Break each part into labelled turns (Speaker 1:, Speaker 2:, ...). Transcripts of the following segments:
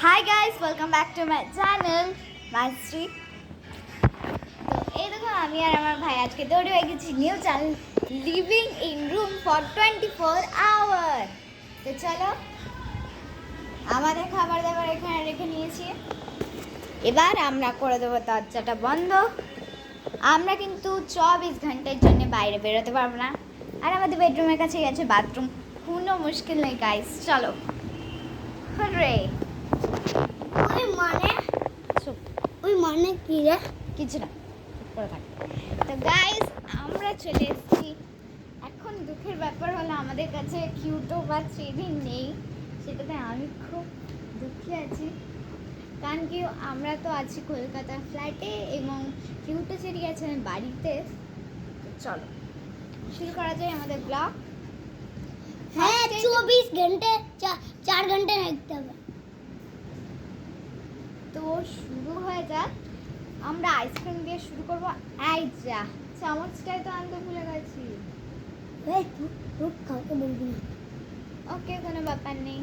Speaker 1: Hi guys, welcome back to my channel, Maestri. তো এই দেখুন আমি আর আমার ভাই আজকে তৈরি হয়ে গেছি new channel living in room for 24 hour. তো চলো আমাদের খাবার দাবার এখানে রেখে নিয়েছি, এবার আমরা করে দেবো দরজাটা বন্ধ। আমরা কিন্তু 24 ঘন্টার জন্য বাইরে বেরোতে পারবো না, আর আমাদের বেডরুমের কাছেই আছে বাথরুম, কোনো মুশকিল নেই গাইস। চলো রে
Speaker 2: ওই মানে কি রে?
Speaker 1: কিছু না, চুপ করে থাক। তো গাইস আমরা চলে এসেছি। এখন দুঃখের ব্যাপার হলো আমাদের কাছে কিউটো বা চেরি নেই, সেটাতে আমি খুব দুঃখী আছি, কারণ কি আমরা তো আছি কলকাতার ফ্ল্যাটে এবং কিউটো চেরি আছে বাড়িতে। চলো শুরু করা যায় আমাদের ব্লগ।
Speaker 2: হ্যাঁ 24 ঘন্টে 4 ঘন্টে রাখতে হবে।
Speaker 1: তো শুরু হয়ে যাক, আমরা আইসক্রিম দিয়ে শুরু করবো। এই যা চামচটাই তো আনতে ভুলে গেছি।
Speaker 2: এই তুই কাউকে বলবি না।
Speaker 1: ওকে, কোনো ব্যাপার নেই।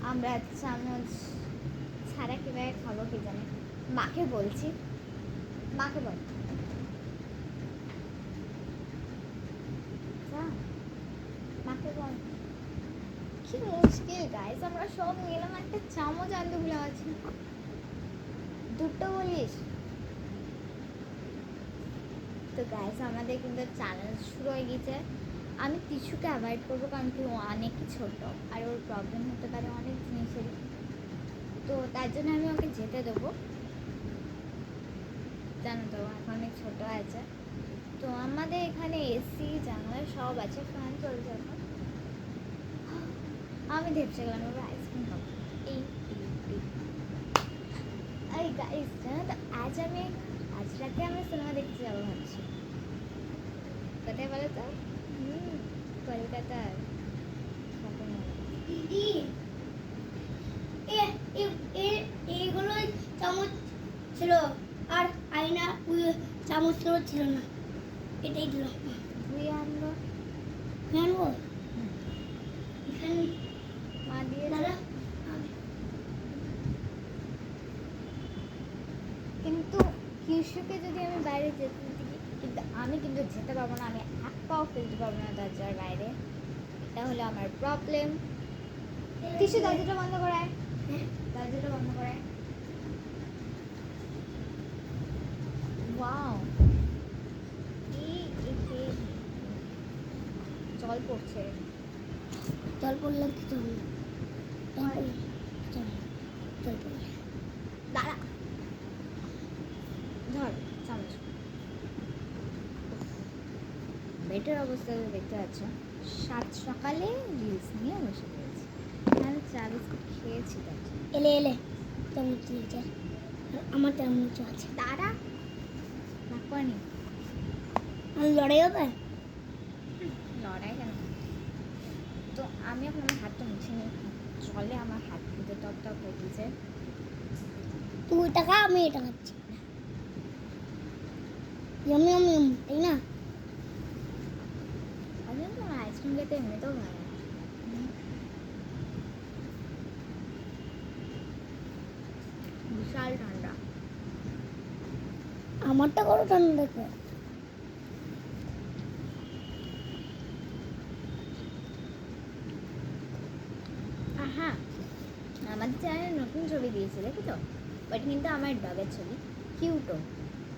Speaker 1: আমরা চামচ ছাড়া কীভাবে খাবো কি জানি, মাকে বলছি, মাকে বল। মাকে বল, কি মুশকিল গাইস, আমরা সব নিলাম, একটা চামচ আনতে ভুলে গেছি। দুটো বলিস তো গাইস, আমাদের কিন্তু চ্যালেঞ্জ শুরু হয়ে গেছে। আমি টিস্যুকে অ্যাভয়েড করবো, কারণ কি ও অনেক ছোট আর ওর প্রবলেম হতে পারে অনেক জিনিসেরই, তো তার জন্য আমি ওকে যেতে দেবো। জানো তো এখন অনেক ছোটো আছে। তো আমাদের এখানে এসি জানলা সব আছে, ফ্যান চলছে এখন। আমি ভেবছে গেলাম এবার আইসক্রিম খাবো। এই গাইস জানো তো আজ রাতে আমি সিনেমা দেখতে যাবো ভাবছি। কোথায় বলো তো? কলকাতার
Speaker 2: দিদি এইগুলো চামচ ছিল আর আয়না চামচ ছিল না, এটাই দিল।
Speaker 1: ধুয়ে আনবো,
Speaker 2: আনবো এখানে
Speaker 1: মা দিয়ে
Speaker 2: দাদা।
Speaker 1: কিন্তু কিশুকে যদি আমি বাইরে যেতে দিই, কিন্তু আমি কিন্তু যেতে পারবো না, আমি এক পাও ফেলতে পারবো না দরজার বাইরে, এটা হলো আমার প্রবলেম। কিশু দরজাটা বন্ধ করায়, দরজাটা বন্ধ করায়। ওয়াও, জল পড়ছে।
Speaker 2: জল পড়লাম কি জল পড়লাম
Speaker 1: দাঁড়া, ধর চামচ। বেটার অবস্থা দেখতে পাচ্ছ, সাত সকালে রিলস নিয়ে বসে পড়েছি। আমি চা বিস্কুট খেয়েছি তার জন্য।
Speaker 2: এলে চামচ দিয়েছে, আমার চামচ আছে।
Speaker 1: দাঁড়া, রাগ করেনি।
Speaker 2: লড়াই হবে?
Speaker 1: লড়াই কেন? তো আমি এখন আমার হাতটা মুছে নিই, জলে আমার হাত পুঁতে টপ টপ হয়ে গেছে।
Speaker 2: তুই এটা খা, আমি এটা খাচ্ছি। আমি তাই না?
Speaker 1: আমি তো আমার আইসক্রিম খেতে এমনিতেও ভালো লাগে। বিশাল ঠান্ডা।
Speaker 2: আমারটা করো ঠান্ডা দেখো।
Speaker 1: হ্যাঁ, আমাদের চ্যানেলে নতুন ছবি দিয়েছে দেখেছো? ওটা কিন্তু আমার ডগের ছবি, কিউটো,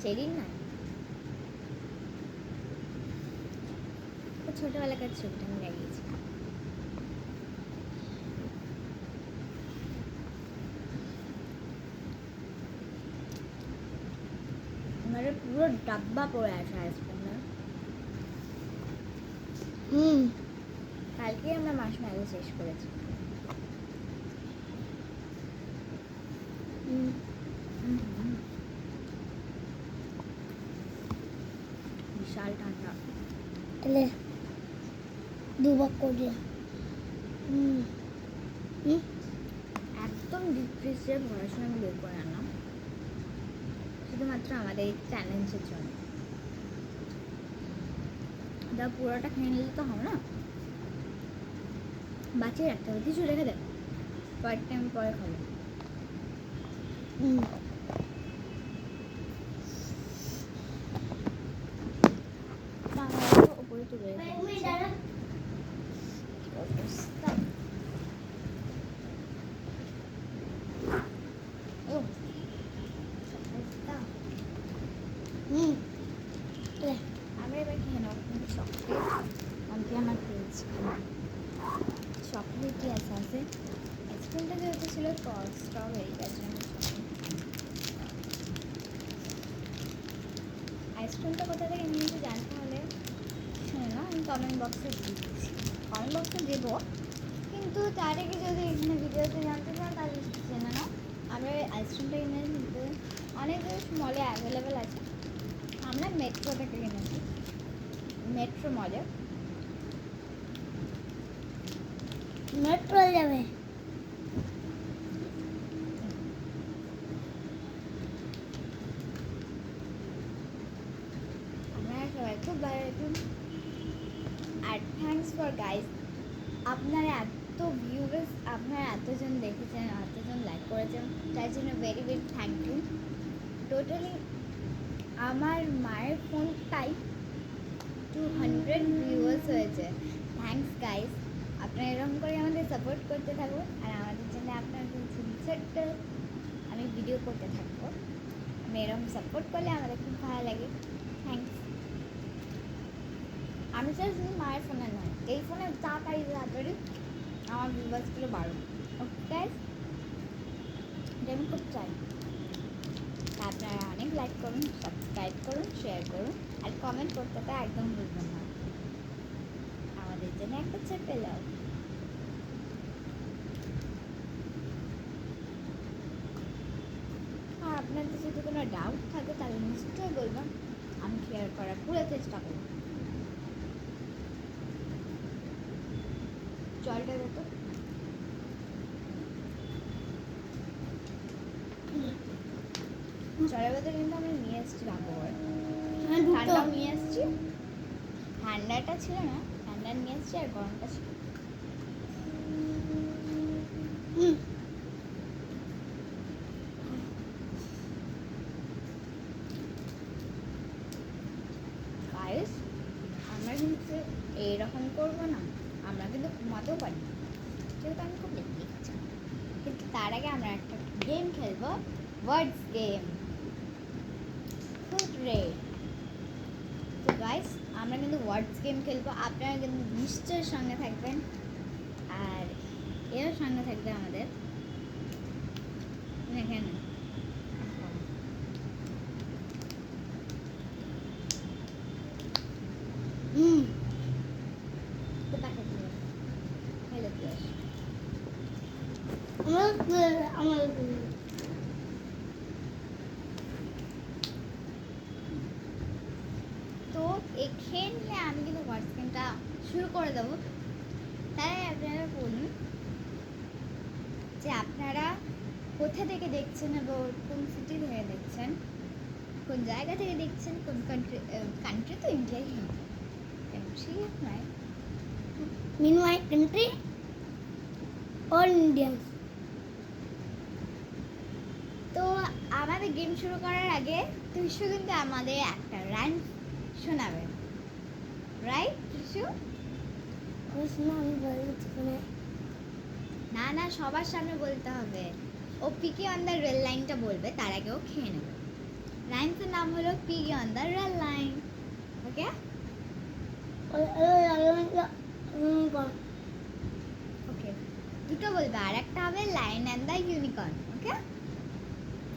Speaker 1: চেরির না। ছোটবেলাকার ছবিটা আমি লাগিয়েছি। আমার পুরো ডাব্বা পড়ে আছে আইসক্রিমটা। কালকে আমরা মাস মেলা শেষ করেছি। বিশাল ঠান্ডা।
Speaker 2: তাহলে দুবার করে
Speaker 1: একদম ডিপ্রেসে পড়াশোনা আমি বের করে আনলাম শুধুমাত্র আমাদের এই চ্যালেঞ্জের জন্য। যা পুরোটা খেয়ে নিলে তো হবে না, বাঁচিয়ে রাখতে হবে। কিছু রেখে দে, পরের টাইম পরে খাবো। বাংলা উপরে তুলে
Speaker 2: एक
Speaker 1: রেখেছি।
Speaker 2: मिनट दादा
Speaker 1: কি অবস্থা। ও, অবস্থা।
Speaker 2: ले
Speaker 1: আমরা এবার খেয়ে নেবো কিন্তু চকলেট আজকে আমার পেয়েছি চকলেট কি আছে আইসক্রিমটা যেহেতু ছিল স্ট্রবেরি তার জন্য আইসক্রিমটা কোথা থেকে নিয়েছি জানতে হলে শুনে না আমি কমেন্ট বক্সে দিয়ে দিচ্ছি কমেন্ট বক্সে দেবো কিন্তু তার আগে যদি এখানে ভিডিওতে জানতে চান তাহলে জেনে নাও আমরা আইসক্রিমটা কিনে নিতে অনেক মলে অ্যাভেলেবেল আছে আমরা মেট্রো থেকে কিনেছি মেট্রো মলে
Speaker 2: मेट्रो যাবে
Speaker 1: আপনারা সবাই খুব ভালো রাখুন আর থ্যাংকস ফর গাইজ আপনারা এত ভিউয়ার্স আপনারা এতজন দেখেছেন এতজন লাইক করেছেন তার জন্য very very thank you totally আমার মায়ের ফোনটাই 200 ভিউয়ার্স হয়েছে থ্যাংকস গাইজ আপনারা এরকম করে আমাদের সাপোর্ট করতে থাকুন আর আমাদের জন্য আপনার ছোট্ট আমি ভিডিও করতে থাকবো আমি এরকম সাপোর্ট করলে আমাদের খুব ভালো লাগে থ্যাংকস আমি চাই শুধু মায়ের ফোনে নয় এই ফোনে তাড়াতাড়ি আমার ভিউয়ার্সগুলো বাড়ুক ওকে গাইজ এটা আমি খুব চাই তা আপনারা অনেক লাইক করুন সাবস্ক্রাইব করুন শেয়ার করুন আর কমেন্ট করতে তো একদম ভুলবেন না আমাদের জন্য একটা চেপে লাও আর আপনাদের যদি কোনো ডাউট থাকে তাহলে নিশ্চয়ই বলবেন আমি ক্লিয়ার করার পুরো চেষ্টা করব জলটা দে তো জলের বোতল কিন্তু আমি নিয়ে এসেছি ভাগ্য করে
Speaker 2: হ্যাঁ দুটো
Speaker 1: ঠান্ডাও নিয়ে এসেছি ঠান্ডাটা ছিল না ঠান্ডা নিয়ে এসেছি আর গরমটা ছিল
Speaker 2: হুম
Speaker 1: গাইস আমরা কিন্তু এইরকম করবো না আমরা কিন্তু ঘুমাতেও পারি না যেহেতু আমি খুব দেখতে ইচ্ছা কিন্তু তার আগে আমরা একটা গেম খেলবো ওয়ার্ডস গেম ফুড রেড তো গাইস আমরা কিন্তু ওয়ার্ডস গেম খেলবো আপনারা কিন্তু নিশ্চয়ই সঙ্গে থাকবেন আর এর সঙ্গে থাকবে আমাদের এখানে
Speaker 2: হুম
Speaker 1: তো পাঠিয়ে দিও হ্যালো প্লাস
Speaker 2: আমার
Speaker 1: তো এখানে আমি কিন্তু ওয়ার্ডস গেমটা শুরু করে দেবো তাই আপনারা বলুন যে আপনারা কোথা থেকে দেখছেন এবং কোন সিটি থেকে দেখছেন কোন জায়গা থেকে দেখছেন কোন কান্ট্রি তো ইন্ডিয়াই কান্ট্রি নয়
Speaker 2: मीन माय कंट्री और इंडियंस
Speaker 1: তো আমাদের গেম শুরু করার আগে ত্রিশু কিন্তু আমাদের একটা রান শোনাবে রাইট ত্রিশু
Speaker 2: उसमें हम बोलते हैं
Speaker 1: না না সবার সামনে বলতে হবে ও পিকি অন দ্য রেল লাইনটা বলবে তার আগে ও খেয়ে নেবে রাইমসের নাম হলো piggy on the rail line okay okay দুটো বলবে আর একটা হবে line and the unicorn okay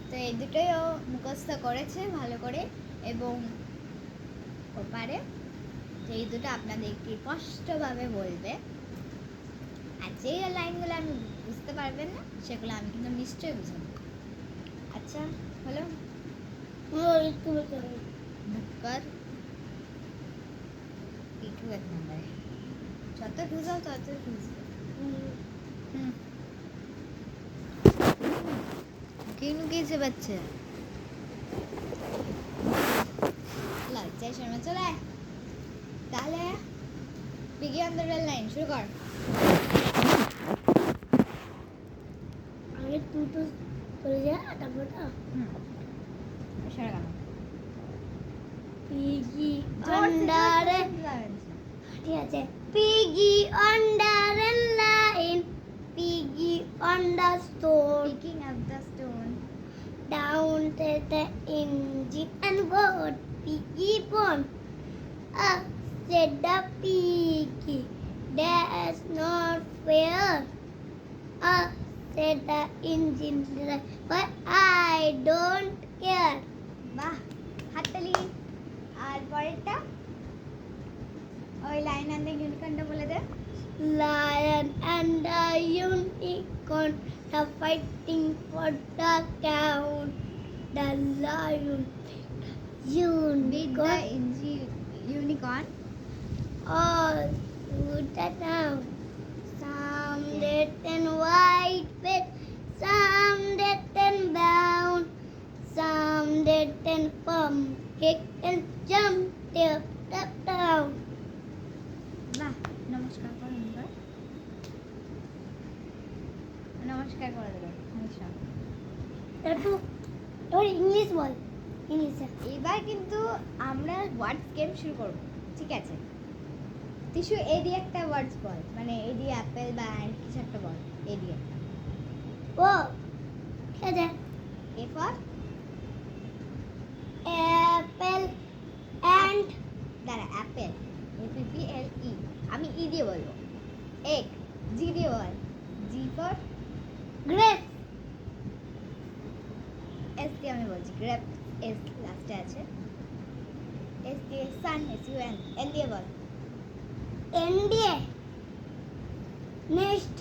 Speaker 1: তো এই দুটোই ও মুখস্থ করেছে ভালো করে এবং ও পারে তো এই দুটো আপনাদেরকে স্পষ্টভাবে বলবে আর যেই লাইনগুলো আমি বুঝতে পারবেন না সেগুলো আমি কিন্তু নিশ্চয়ই বুঝে নেব আচ্ছা হলো বুকর পিঠু এক নম্বরে যত ঢুকাও তত ঢুকবে হুম লুকিয়েছে বাচ্চা লজ্জায় শর্মা চলে আয়। তাহলে piggy on the rail line শুরু কর
Speaker 2: अरे तू तो বলে যা তারপর না
Speaker 1: সরে গেল
Speaker 2: পিগি আন্ডার ঠিক আছে piggy under line piggy on the store
Speaker 1: Picking up the stone.
Speaker 2: down to the engine and board piggy born said the piggy that's not fair said the engine but I don't care
Speaker 1: বাহ হাততালি আর পরেরটা ওই line and the ইউনিকর্নটা বলে দে
Speaker 2: lion and the unicorn are fighting for the crown the lion
Speaker 1: with the
Speaker 2: unicorn
Speaker 1: unicorn
Speaker 2: all to the town. Some dead and white bed, some dead and brown, some dead and pumpkin and jumped up down.
Speaker 1: বাহ নমস্কার করুন এবার নমস্কার করে দেবেন নমস্কার
Speaker 2: তারপর তোর ইংলিশ বল ইংলিশে
Speaker 1: এবার কিন্তু আমরা ওয়ার্ডস গেম শুরু করব ঠিক আছে তিশু এ দিয়ে একটা ওয়ার্ডস বল মানে এ দিয়ে অ্যাপেল বা অ্যান্ড কিছু একটা বল এ দিয়ে
Speaker 2: ও ঠিক আছে
Speaker 1: এ ফর
Speaker 2: অ্যাপেল অ্যান্ড
Speaker 1: দাঁড়া অ্যাপেল APPLE আমি ই দিয়ে বলবো এগ জি দিয়ে বল জি ফর
Speaker 2: গ্রেপ
Speaker 1: এস দিয়ে আমি বলছি গ্রেপ এস লাস্টে আছে এস দিয়ে সান SUN এন দিয়ে বল
Speaker 2: এন দিয়ে নেক্সট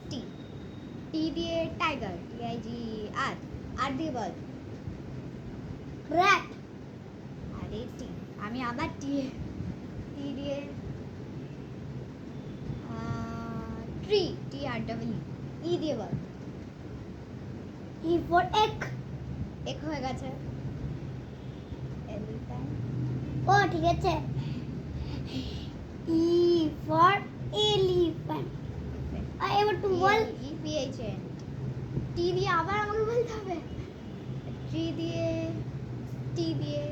Speaker 1: টি টি দিয়ে টাইগার TIGR আর দিয়ে বল
Speaker 2: rat
Speaker 1: আরে টি আমি আবার টি টি দিয়ে ট্রি TREE ই দিয়ে বল
Speaker 2: E for egg
Speaker 1: এক হয়ে গেছে এলিফ্যান্ট
Speaker 2: ও ঠিক আছে E for elephant আর এবার তুই বল
Speaker 1: EPHN টি দিয়ে আবার আমাকে বলতে হবে টি দিয়ে টি দিয়ে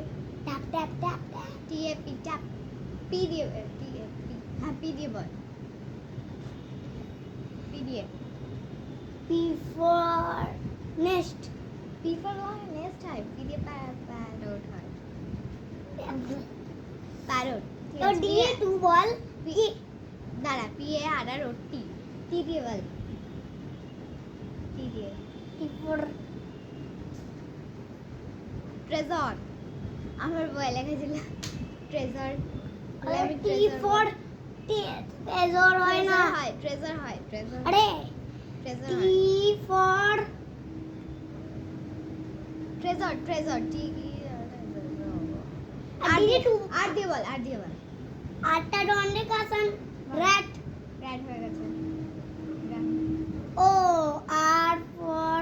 Speaker 2: tap tap tap tap
Speaker 1: TAP tap P দিয়ে হ্যাঁ পি দিয়ে বল পি দিয়ে
Speaker 2: P for nest
Speaker 1: P for next হয় পি দিয়ে প্যারট হয় প্যারট
Speaker 2: তো D তুই বল
Speaker 1: পি দাঁড়া P A R O T T দিয়ে বল টি দিয়ে
Speaker 2: T for
Speaker 1: ট্রেজর আমার বই লেখা ছিল ট্রেজর
Speaker 2: T for treasure হয় না
Speaker 1: হয় ট্রেজর হয় ট্রেজর
Speaker 2: আরে
Speaker 1: treasure
Speaker 2: T for
Speaker 1: treasure treasure T
Speaker 2: R D টু
Speaker 1: আর দিয়ে বল আর দিয়ে বল
Speaker 2: আটটা ডন্ডে কাসান rat
Speaker 1: র্যাট হয়ে গেছে
Speaker 2: O R for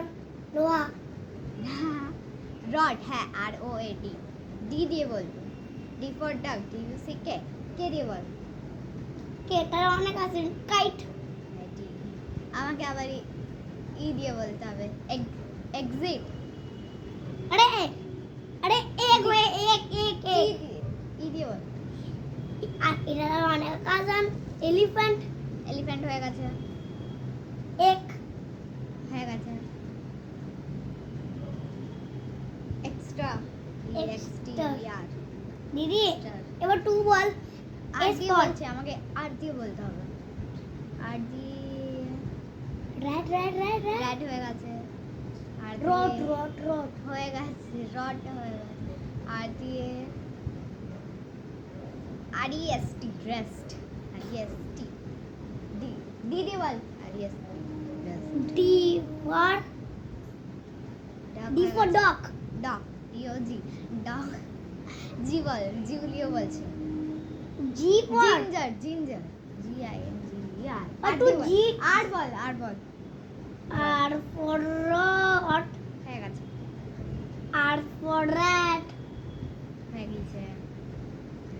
Speaker 2: লোহা
Speaker 1: রড হ্যাঁ আর ও এ ডি ডি দিয়ে বলবো ডি ফর ডাক DUCK কে দিয়ে বল
Speaker 2: কে তার অনেক আছে কাইট
Speaker 1: হ্যাঁ, D। আমাকে আবার ই দিয়ে বলতে হবে এক্সিট
Speaker 2: আরে আরে এক হয়ে এক এক এক
Speaker 1: ই দিয়ে বল
Speaker 2: আর এটা অনেক কাসান এলিফ্যান্ট
Speaker 1: এলিফ্যান্ট হয়ে গেছে
Speaker 2: এক
Speaker 1: হয়ে গেছে এক্সট্রা
Speaker 2: Extra.
Speaker 1: EXTR
Speaker 2: দিদি এবার তুই বল
Speaker 1: আর
Speaker 2: S
Speaker 1: দিয়ে
Speaker 2: for
Speaker 1: বলছে আমাকে আর দিয়ে বলতে হবে আর দিয়ে
Speaker 2: rat rat rat rat
Speaker 1: rat হয়ে গেছে আর
Speaker 2: rod
Speaker 1: দিয়ে-
Speaker 2: rod rod
Speaker 1: হয়ে গেছে রড হয়ে গেছে আর দিয়ে REST rest REST D D দিয়ে বল REST
Speaker 2: D for D for dog
Speaker 1: dog DOG dog G বল জিউলিও বলছে
Speaker 2: G for
Speaker 1: ginger ginger GINGER
Speaker 2: আর তুই G
Speaker 1: R ball R ball
Speaker 2: R for rod
Speaker 1: হয়ে গেছে
Speaker 2: R for rat
Speaker 1: হয়ে গেছে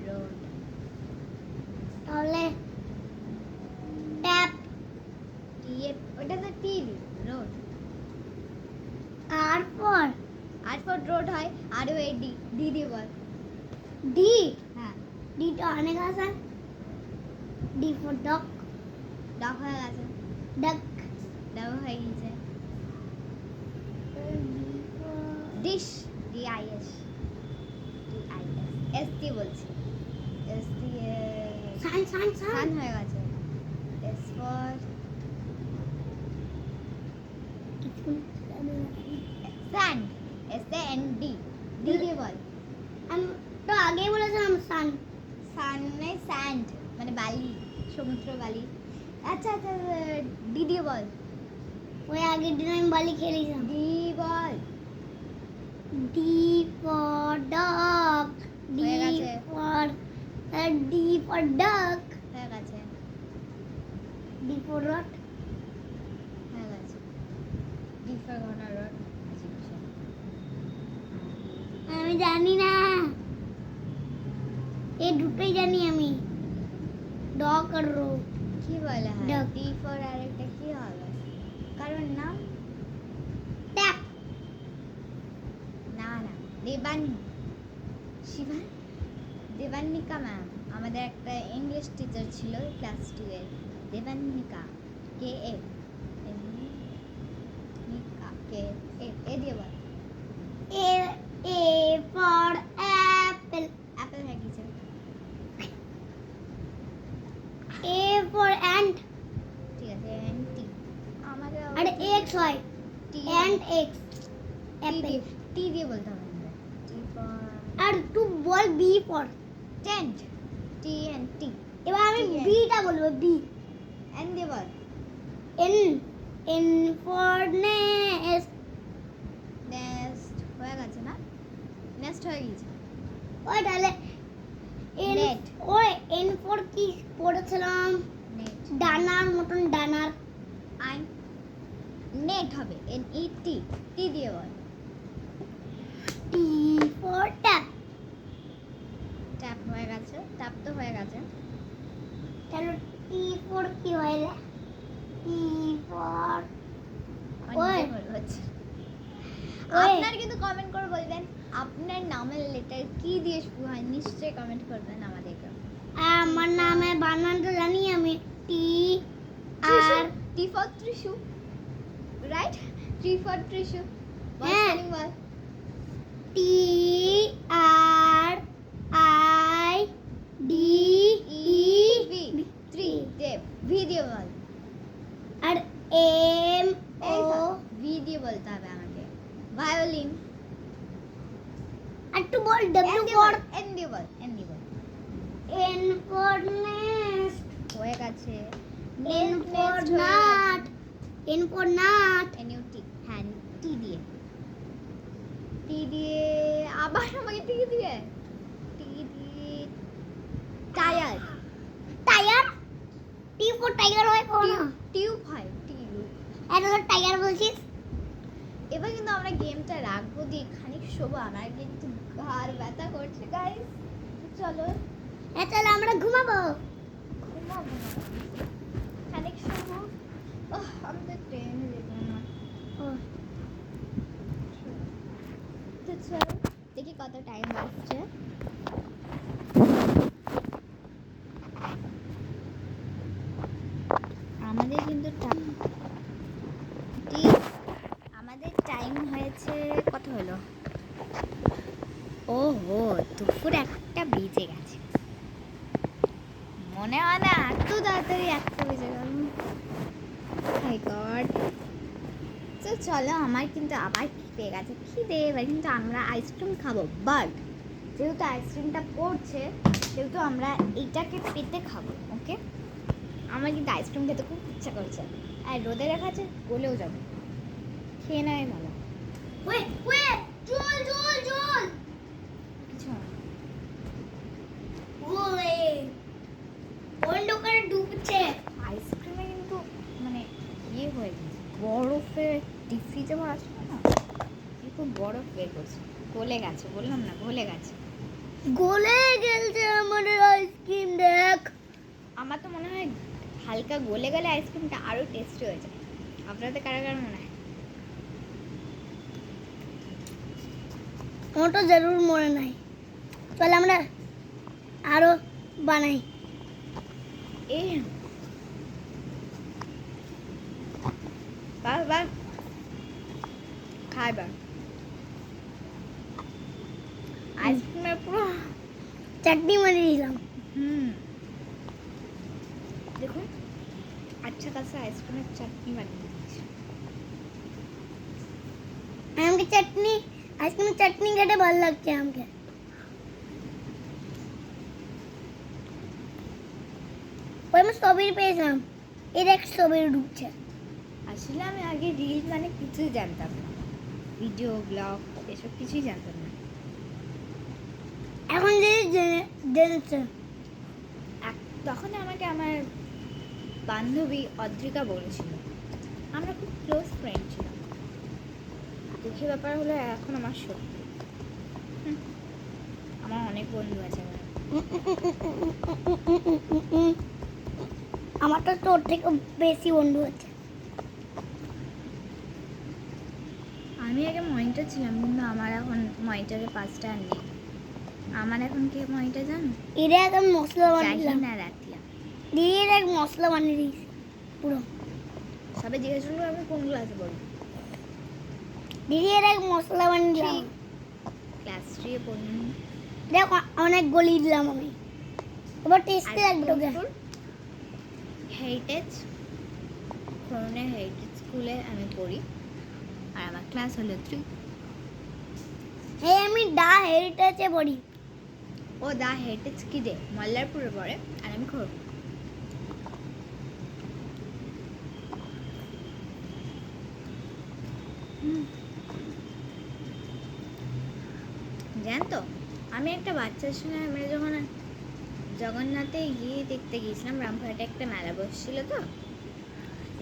Speaker 1: রোড
Speaker 2: তাহলে tap
Speaker 1: ওটা তো T road
Speaker 2: for
Speaker 1: R for road হয়, আর ও এ ডি, ডি দিয়ে বল।
Speaker 2: ডি
Speaker 1: হ্যাঁ,
Speaker 2: ডি তো অনেক আসান ডি ফর ডগ
Speaker 1: ডক হয়ে গেছে,
Speaker 2: ডক
Speaker 1: ডাব হয়ে গেছে। Dish, D I S, D I S, S দিয়ে বলছি, এস দিয়ে
Speaker 2: সান সান
Speaker 1: সান
Speaker 2: সান
Speaker 1: হয়ে গেছে। S for sand, S A N D, D দিয়ে বল।
Speaker 2: আমি তো আগেই বলেছিলাম সান
Speaker 1: সান মানে স্যান্ড, মানে বালি, সমুদ্র বালি। আচ্ছা আচ্ছা, ডি দিয়ে বল।
Speaker 2: ওই আগের দিন আমি বালি খেলেছিলাম
Speaker 1: D ball.
Speaker 2: D for dog D
Speaker 1: হয়ে গেছে।
Speaker 2: ফর ডি ফর ডক
Speaker 1: হয়ে গেছে,
Speaker 2: ডি ফর রট
Speaker 1: হয়ে গেছে। ডি ফর ঘন রড।
Speaker 2: আমি জানি না এই দুটোই জানি আমি ডগ আর রো
Speaker 1: কি বলে হয়?
Speaker 2: Duck.
Speaker 1: ডি ফর আরেকটা কি হবে? কারণ নাম?
Speaker 2: ট্যাপ
Speaker 1: না না, দেবানী, শিবান, দেবান্বিকা ম্যাম, আমাদের একটা ইংলিশ টিচার ছিল ক্লাস 2 এর, দেবান্বিকা, কে এ, নিকা, কে এ, এ দিয়ে বল।
Speaker 2: এ এ ফর অ্যাপেল
Speaker 1: অ্যাপেল হয়ে গেছে।
Speaker 2: এ ফর অ্যান্ট
Speaker 1: ঠিক আছে, এন টি, আমাদের
Speaker 2: আর এক্স হয়
Speaker 1: টি,
Speaker 2: অ্যান্ট এক্স
Speaker 1: টি
Speaker 2: অ্যাপেল
Speaker 1: দিয়ে, টি দিয়ে বলতে হবে আমাদের। টি ফর
Speaker 2: আর তুই বল B for
Speaker 1: tent, T N T,
Speaker 2: এবার আমি
Speaker 1: T, N.
Speaker 2: বিটা বলবো বি
Speaker 1: এন দিয়ে বল।
Speaker 2: N N for nest
Speaker 1: next হয়ে গেছে না? নেক্সট হয়ে গেছে।
Speaker 2: ওই তাহলে এন
Speaker 1: Net.
Speaker 2: ওই এন ফর কি পড়েছিলাম
Speaker 1: নেট,
Speaker 2: ডানার মতন ডানার
Speaker 1: আই, নেট হবে, এন ই টি, টি দিয়ে বল।
Speaker 2: টি ফর ট্যাপ
Speaker 1: ট্যাপ হয়ে গেছে, ট্যাপ তো হয়ে গেছে।
Speaker 2: তাহলে টি ফর কি হয় রে টি ফর
Speaker 1: অনেক
Speaker 2: ওই।
Speaker 1: ভুল হচ্ছে।
Speaker 2: ওই।
Speaker 1: আপনার কিন্তু কমেন্ট করে বলবেন আপনার নামের লেটার কি দিয়ে শুরু হয়, নিশ্চয়ই কমেন্ট করবেন আমাদেরকে।
Speaker 2: আমার নামে বানানটা জানি আমি T R
Speaker 1: T for Trishu, right? T for Trishu, বল
Speaker 2: হ্যাঁ।
Speaker 1: স্পেলিং বল।
Speaker 2: T R I D E
Speaker 1: V, three, Dev, V দিয়ে বল।
Speaker 2: আর এম ও
Speaker 1: ভি দিয়ে বলতে হবে আমাকে। ভায়োলিন,
Speaker 2: আর টু বল ডব্লিউ ফর
Speaker 1: এন দিয়ে বল, এন দিয়ে বল।
Speaker 2: এন ফর নেস্ট
Speaker 1: হয়ে গেছে।
Speaker 2: N for nut N for nut
Speaker 1: N U T, হ্যাঁ, টি দিয়ে, টি দিয়ে, আবার আমাকে টি দিয়ে, টি দিয়ে, tyre,
Speaker 2: tyre T for tiger হয় কোন
Speaker 1: টিউব হয়, টিউব।
Speaker 2: এত টাইগার বলছিস
Speaker 1: এবার কিন্তু আমরা গেমটা রাখবো দিয়ে খানিক শোবো, আমার কিন্তু ঘাড় ব্যথা করছে গাইস। চলো
Speaker 2: তাহলে আমরা ঘুমাবো
Speaker 1: ঘুমাবো না, খানিক শোবো। আমি তো ট্রেনে যেতাম না।
Speaker 2: ও
Speaker 1: তো চলো দেখি কত টাইম বাজছে। আমাদের কিন্তু আমাদের টাইম হয়েছে, কত হলো? ওহো, দুপুর 1টা বেজে গেছে। মনে হয় না এত তাড়াতাড়ি 1টা বেজে গেল। মাই গড। তো চলো, আমার কিন্তু আবার পেয়ে গেছে খিদে, এবার কিন্তু আমরা আইসক্রিম খাবো, বাট যেহেতু আইসক্রিমটা পড়ছে সেহেতু আমরা এইটাকে পেতে খাবো, ওকে? আমার কিন্তু আইসক্রিম খেতে খুব ইচ্ছা করছে, আর রোদে রাখা আছে, গলেও যাবে, খেয়ে নেয় ভালো।
Speaker 2: ওয়েট জল জল জল
Speaker 1: কিছু না।
Speaker 2: ওলে বন্ধ করে ডুবছে
Speaker 1: আইসক্রিমে কিন্তু মানে ইয়ে হয়ে গেছে, বরফের ডিপ ফ্রিজে ভরা ছিল না, একটু বরফ বের করছে, গলে গেছে, বললাম না গলে গেছে।
Speaker 2: গলে গেছে আমাদের আইসক্রিম দেখ
Speaker 1: আমার তো মনে হয় হালকা গলে গেলে আইসক্রিমটা আরও টেস্টি হয়ে যায়। আপনাদের কারা কার মনে হয়?
Speaker 2: মোটো জরুর মনে নাই। চল আমরা আরো বানাই।
Speaker 1: এ বাবা খাইবা আইসক্রিমের পুরো
Speaker 2: চাটনি মারিয়ে দিলাম।
Speaker 1: দেখুন আচ্ছা কাছে আইসক্রিমের চাটনি বানিয়ে দিচ্ছি।
Speaker 2: আমাকে চাটনি আইসক্রিমের চাটনি খেতে ভালো লাগছে আমাকে। ওই আমি স্ট্রবেরি পেয়েছিলাম, এর এক স্ট্রবেরি ঢুকছে।
Speaker 1: আসলে আমি আগে রিল মানে কিছুই জানতাম না, ভিডিও ব্লগ এসব কিছুই জানতাম না।
Speaker 2: এখন যে জেনেছে
Speaker 1: তখন আমাকে আমার বান্ধবী অদ্রিকা বলেছিল, আমরা খুব ক্লোজ ফ্রেন্ড ছিলাম। দুঃখের ব্যাপার হলো এখন আমার সত্যি আমার অনেক বন্ধু আছে।
Speaker 2: আমার তো তোর থেকে বেশি বন্ধু আছে।
Speaker 1: আমি আগে মনিটর ছিলাম, কিন্তু আমার এখন মনিটরে 5টা আর নেই। আমার এখন কে মনিটর জানো?
Speaker 2: এর একদম মশলা বানিয়ে দিলাম।
Speaker 1: না রাতিয়া
Speaker 2: দিয়ে এক মশলা বানিয়ে দিয়েছি পুরো।
Speaker 1: সবাই জিজ্ঞেস করলো আমি কোন ক্লাসে পড়ি।
Speaker 2: দিদি এর এক মশলা বানিয়ে দিলাম।
Speaker 1: ক্লাস 3 এ পড়ি।
Speaker 2: দেখ অনেক গলি দিলাম আমি। এবার টেস্টে লাগবে তোকে।
Speaker 1: হেরিটেজ করোনা হেরিটেজ স্কুলে আমি পড়ি, আর আমার ক্লাস হলো 3।
Speaker 2: হ্যাঁ আমি দা হেরিটেজে পড়ি।
Speaker 1: ও দা হেরিটেজ কি রে মল্লারপুরে পড়ে, আর আমি খড়গপুর। জানতো আমি একটা বাচ্চার সঙ্গে আমরা যখন জগন্নাথে গিয়ে দেখতে গিয়েছিলাম, রামপুরহাটে একটা মেলা বসছিল, তো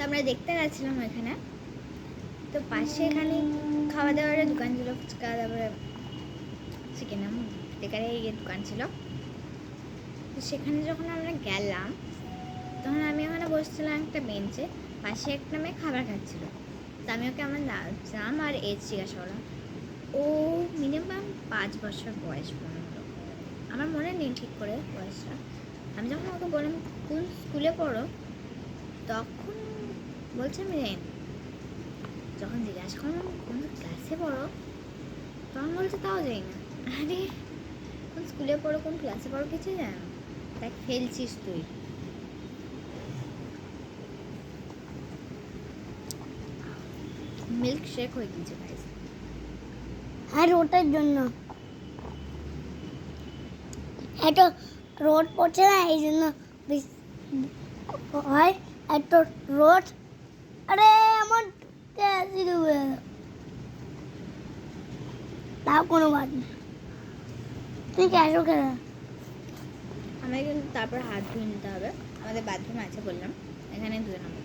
Speaker 1: আমরা দেখতে গেছিলাম ওইখানে। তো পাশে এখানে খাওয়া দাওয়ার দোকান ছিল, ফুচকা, তারপরে চিকেন টেকারে ইয়ে দোকান ছিল। তো সেখানে যখন আমরা গেলাম তখন আমি ওখানে বসছিলাম একটা বেঞ্চে, পাশে একটা মেয়ে খাবার খাচ্ছিল। তো আমি ওকে আমার নাম আর এজ জিজ্ঞাসা করলাম। ও মিনিমাম 5 বছর বয়স মনে হলো, আমার মনে নেই ঠিক করে বয়সটা। আমি যখন ওকে বললাম কোন স্কুলে পড়ো, তখন বলছে আমি জানি না। যখন জিজ্ঞাসা করলাম কোন ক্লাসে পড়ো, তখন বলছে তাও জানি না। আরে কোন স্কুলে পড়ো কোন ক্লাসে পড়ো কিছু জানো না, দেখ ফেলছিস তুই। মিল্ক শেক হয়ে গেছে গাইস।
Speaker 2: হ্যাঁ রোডের জন্য এত রোড পড়ছে না, এই জন্য হয় এত রোড। আরে আমার আসি দেবে তাও কোনো বাদ নেই। তুই ক্যাশও খেলা
Speaker 1: আমাকে কিন্তু তারপর হাত ধুয়ে নিতে হবে, আমাদের বাথরুম আছে বললাম, এখানে ধুয়ে নেবো।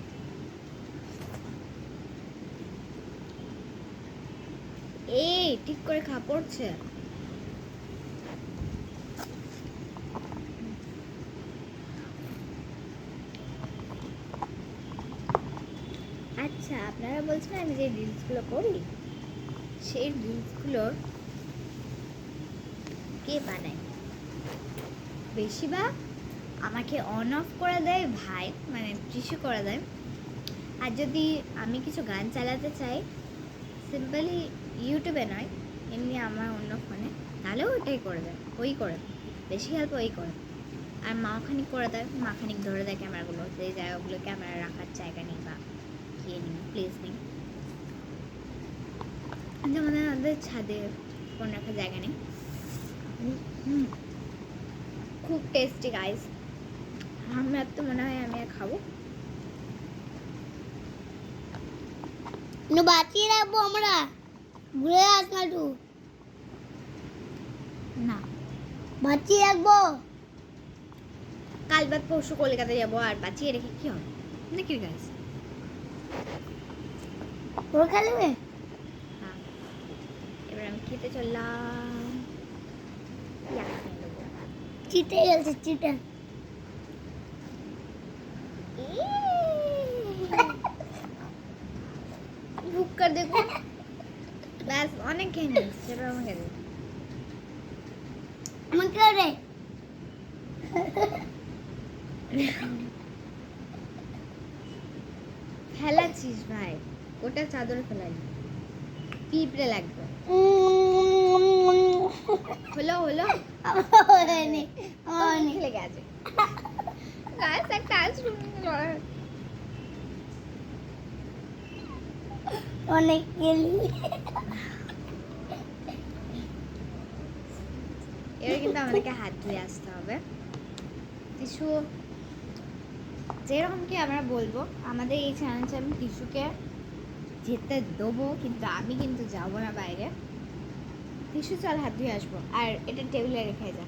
Speaker 1: এই ঠিক করে খা পড়ছে। আচ্ছা আপনারা বলছেন আমি যে রিলসগুলো করি, সেই রিলসগুলোর কে বানায়? বেশিরভাগ আমাকে অন অফ করে দেয় ভাই, মানে টিস্যু করে দেয়। আর যদি আমি কিছু গান চালাতে চাই সিম্পলি ইউটিউবে নয়, এমনি আমার অন্য ফোনে, তাহলেও ওটাই করে দেয়, ওই করে দেয়, বেশি হেল্প ওই করে। আর মাখানিক করে দেয়, মাখানিক ধরে দেয় ক্যামেরাগুলো, যে জায়গাগুলো ক্যামেরা রাখার জায়গা নেই বা ইয়ে নেই, প্লেস নেই। যেমন আমাদের ছাদে ফোন রাখার জায়গা নেই। খুব টেস্টি গাইস, আমার তো মনে হয় আমি আর খাবো
Speaker 2: বাঁচিয়ে রাখবো আমরা, ঘুরে আস না তুই।
Speaker 1: না।
Speaker 2: বাঁচিয়ে রাখবো,
Speaker 1: কাল বাদ পরশু কলকাতা যাবো, আর বাঁচিয়ে রেখে কি হবে নাকি গাইস?
Speaker 2: ওরা খেলবে।
Speaker 1: হ্যাঁ এবার আমি খেতে চললাম।
Speaker 2: চিটে গেছে চিটে।
Speaker 1: ভুক কর দেখো, ব্যাস অনেক খেয়ে নিস, সেটা আমাকে দে।
Speaker 2: আমাকে রে
Speaker 1: ফেলাচ্ছিস ভাই, ওটা চাদরে ফেলালি, পিঁপড়ে লাগবে। হলো হলো খেলে গেছে গাছ একটা আইসক্রিম
Speaker 2: অনেক গেলি
Speaker 1: এবার কিন্তু আমাদেরকে হাত ধুয়ে আসতে হবে। টিস্যু যেরকম কি আমরা বলবো, আমাদের এই চ্যালেঞ্জে আমি টিস্যুকে যেতে দেবো, কিন্তু আমি কিন্তু যাবো না বাইরে। টিস্যু চল হাত ধুয়ে আসবো, আর এটা টেবিলে রেখে যা।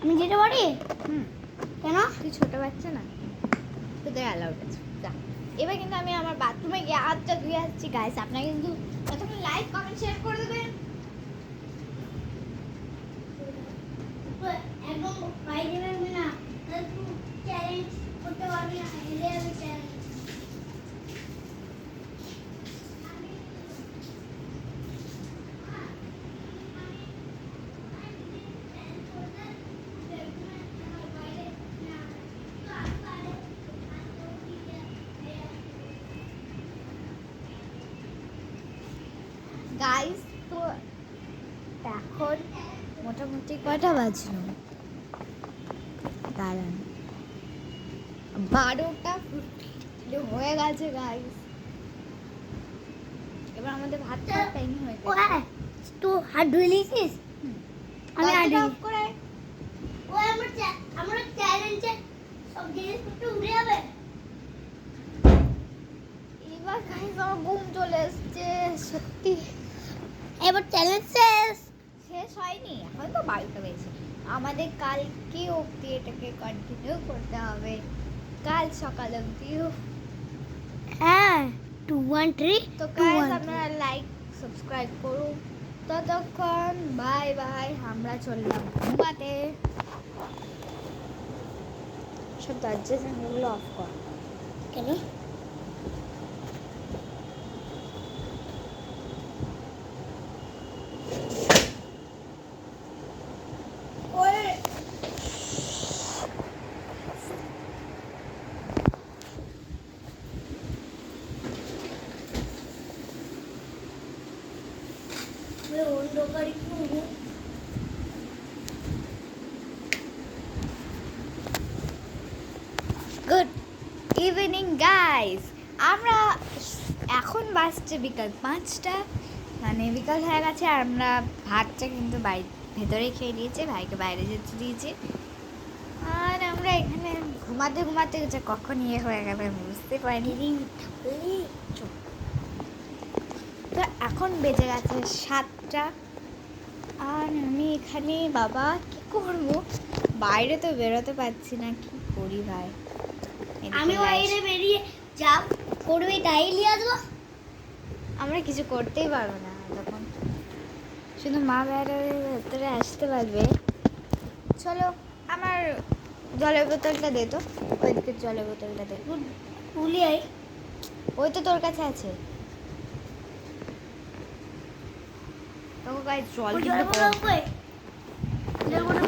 Speaker 2: আমি যেতে পারি
Speaker 1: হুম,
Speaker 2: কেন
Speaker 1: তুই ছোট বাচ্চা না, তোদের অ্যালাউড আছে, যা। এবার কিন্তু আমি আমার বাথরুমে গিয়ে হাতটা ধুয়ে আসছি। গাইস, আপনারা কিন্তু ততক্ষণ লাইক কমেন্ট শেয়ার করে দেবেন।
Speaker 2: একদম বাইরে বেরোবি না তুই চ্যালেঞ্জ করতে পারবি না হেরে যাবি চ্যালেঞ্জ
Speaker 1: গাইস, তো এখন মোটামুটি কটা বাজলো, দাঁড়ান, 12টা হয়ে গেছে গাইস। এবার আমাদের ভাত খাওয়ার টাইম হয়ে
Speaker 2: ও
Speaker 1: গেছে।
Speaker 2: হ্যাঁ তুই হাত ধুয়ে নিয়েছিস আমি হাত
Speaker 1: দরজাটা
Speaker 2: ধুই
Speaker 1: off করে আয়।
Speaker 2: ও আমরা চ্যালেঞ্জে সব জিনিসপত্র উড়ে যাবে
Speaker 1: এবার গাইস আমার ঘুম চলে এসছে সত্যি।
Speaker 2: এবার চ্যালেঞ্জ শেষ
Speaker 1: শেষ হয়নি, এখন তো 12টা বেজে। আমাদের কালকে অবধি এটাকে কন্টিনিউ করতে হবে, কাল সকাল অবধিও।
Speaker 2: হ্যাঁ 2 1 3
Speaker 1: তো গাইস আপনারা লাইক সাবস্ক্রাইব করুন। ততক্ষণ বাই বাই, আমরা চললাম ঘুমাতে। সব দরজা জানলাগুলো অফ কর।
Speaker 2: কেন অন্ধকারে কি হবো
Speaker 1: গুড ইভিনিং গাইস। আমরা এখন বাজছে বিকাল 5টা, মানে বিকাল হয়ে গেছে। আর আমরা ভাতটা কিন্তু ভেতরেই খেয়ে নিয়েছি, ভাইকে বাইরে যেতে দিয়েছি। আর আমরা এখানে ঘুমাতে ঘুমাতে যে কখন ইয়ে হয়ে গেবে আমি বুঝতে পারিনি। চুপ। তো এখন বেজে গেছে 7টা, আর আমি এখানে বাবা কি করবো, বাইরে তো বেরোতে পারছি না, কি করি ভাই। এদিকে
Speaker 2: আমি
Speaker 1: light-
Speaker 2: বাইরে বেরিয়ে যা করবি তাই নিয়ে আসবো
Speaker 1: আমরা কিছু করতেই পারবো না তখন, শুধু মা বাইরে ভেতরে আসতে পারবে। চলো, আমার জলের বোতলটা দে তো, ওইদিকে জলের বোতলটা দে।
Speaker 2: ভুলি আই
Speaker 1: ওই তো তোর কাছে আছে। তো গাইস জল
Speaker 2: জল
Speaker 1: কিন্তু
Speaker 2: বলো কই জল বলো